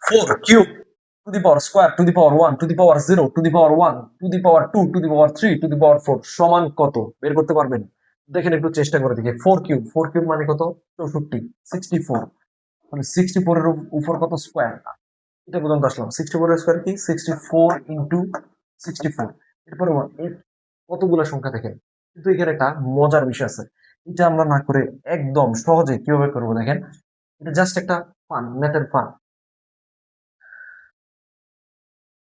4 cube to the power square to the power 1 to the power 0 to the power 1 to the power 2 to the power 3 to the power 4 সমান কত বের করতে পারবেন? দেখেন একটু চেষ্টা করে দেখি। 4 কিউব মানে কত? 64 64 মানে 64 এর উপর কত স্কোয়ার? এটা পর্যন্ত আসলাম। 64 এর স্কোয়ার কি? 64 ইন্টু 64। এরপরে কতগুলো সংখ্যা দেখেন। কিন্তু এখানে একটা মজার বিষয় আছে। এটা আমরা না করে একদম সহজে কিভাবে করবো দেখেন। এটা জাস্ট একটা ফান, ম্যাথের ফান।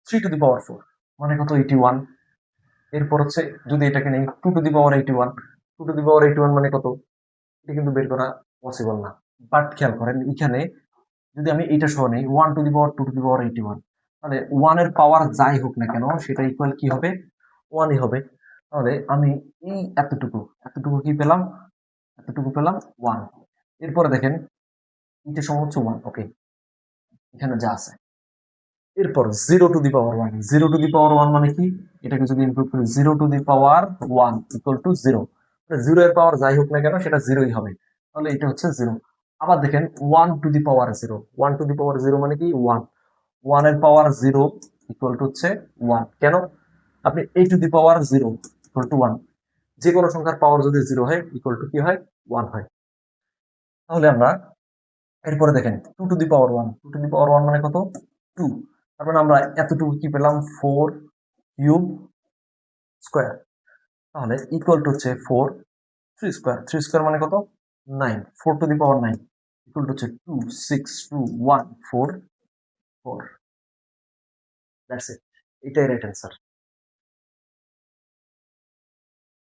3 টু দি পাওয়ার 4 মানে কত? 81। এরপর হচ্ছে যদি এটাকে নেই 2 to the power 81, 2 to the পাওয়ার 81 মানে কত? এটা কিন্তু বের করা পসিবল না। বাট খেয়াল করেন এখানে যদি আমি এটা সহ নেই 1 to the power 2 to the পাওয়ার 81, তাহলে 1 এর পাওয়ার যাই হোক না কেন সেটা ইকুয়াল কি হবে? 1 ই হবে। তাহলে আমি এই এতটুকু কি পেলাম? এতটুকু পেলাম 1। এরপরে দেখেন এটা সমান হচ্ছে 1। ওকে, এখানে যা আছে। এরপর 0 to the power 1, 0 to the power 1 মানে কি? এটাকে যদি ইনক্লুড করি 0 to the power 1 equal to 0, 0 এর পাওয়ার যাই হোক না কেন সেটা 0ই হবে। তাহলে এটা হচ্ছে 0। আবার দেখেন 1 to the power 0, 1 to the power 0 মানে কি? 1, 1 এর পাওয়ার 0 ইকুয়াল টু হচ্ছে 1। কেন? আপনি a two the power 0 equal to 1, যে কোনো সংখ্যার পাওয়ার যদি 0 হয় ইকুয়াল টু কি হয়? 1 হয়। তাহলে আমরা এরপরে দেখেন 2 to the power 1, 2 to the power 1 মানে কত? 2। তারপরে আমরা এতটুকু কি পেলাম? 4 কিউব স্কোয়ার। তাহলে ইকুয়াল টু হচ্ছে 4 3 স্কোয়ার, 3 স্কোয়ার মানে কত? 9, 4 two the power 9 equal to হচ্ছে 2 6 2 1 4 4। দ্যাটস ইট, এটাই রাইট অ্যান্সার।